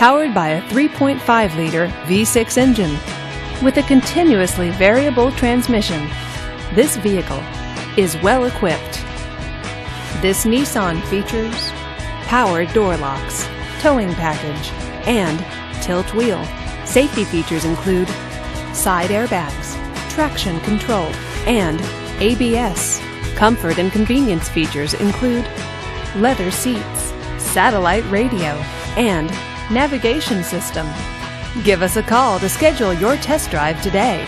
powered by a 3.5-liter V6 engine with a continuously variable transmission. This vehicle is well equipped. This Nissan features power door locks, towing package, and tilt wheel. Safety features include side airbags, traction control, and ABS. Comfort and convenience features include leather seats, satellite radio, and navigation system. Give us a call to schedule your test drive today.